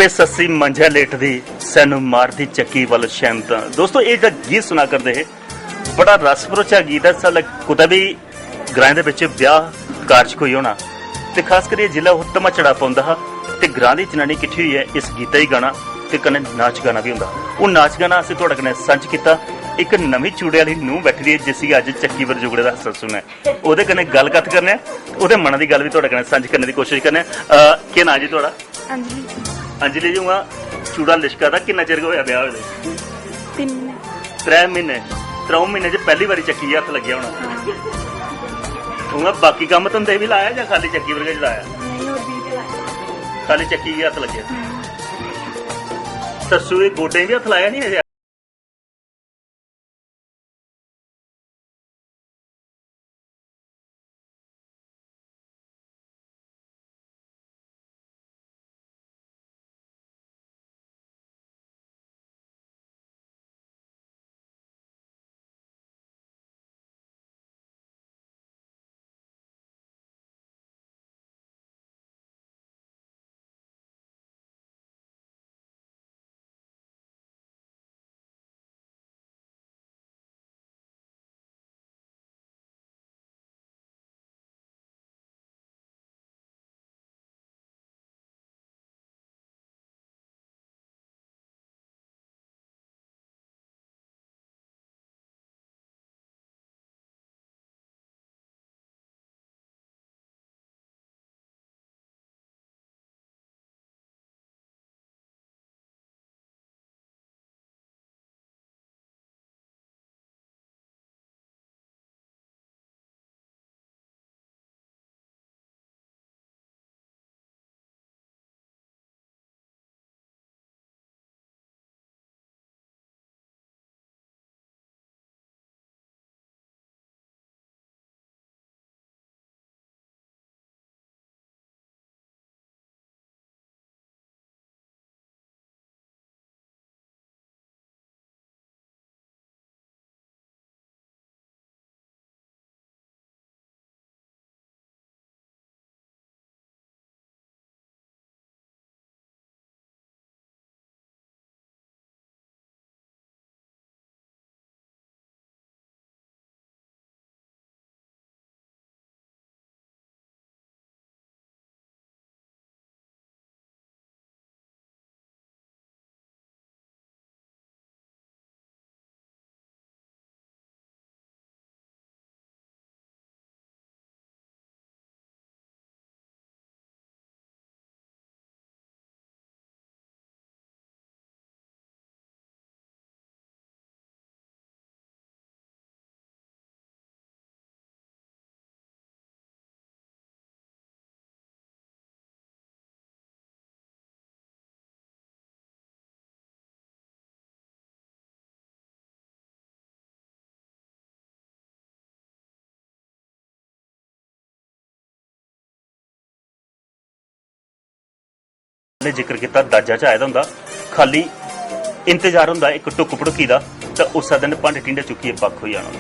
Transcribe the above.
ਆਪੇ ਸੱਸੀ ਮੰਝਾ ਲੇਟਦੀ ਸੈਨੂੰ ਮਾਰਦੀ ਚੱਕੀ ਵੱਲ ਸ਼ੈਂਤਾਂ। ਦੋਸਤੋ ਇਹ ਜਿਹੜਾ ਗੀਤ ਸੁਣਾ ਕਰਦੇ ਹੈ बड़ा रस भरोचा गीत है। साल कुतै भी ग्रां दे विच ब्याह कारज कोई होना ते खास करियै जिल्लै ओह धमाचड़ा पाउंदा हा ते ग्रां दी जनानी किट्ठी होई है इस गीता ही गाना ते कन्नै नाच गाना भी हुंदा। ओह नाच गाना असीं तुहाडे कन्नै सांझ कीता। एक नवीं चूड़े वाली नूंह बैठी दी है जिसी अज चक्की पर जुगड़े दा हस्सा सुनना है ओहदे कन्नै गल कत करने ओहदे मन दी गल भी तुहाडे कन्नै सांझ करने दी कोशिश करने। केह् नां जी तुहाडा? अंजलि। अंजलि जी उ'आं चूड़ा लिशका दा किन्ना चिर होया ब्याह होए? 3 महीने। 3 महीने। 3 महीने च पहली बारी चक्की हत्थ लग्या होना। उ'आं बाकी कम्म धंधे भी लाया जां खाली चक्की पर गै चलाया? खाली चक्की ही हत्थ लग्या। सस्सू दे गोड्डें भी हत्थ लाया नहीं अजे? जिक्र किया दाजा च आए दा हुंदा खाली इंतजार हुंदा एक टुक भड़की दा ते उस दिन भांडे टिंडे चुक्कियै पक्क हो जाना।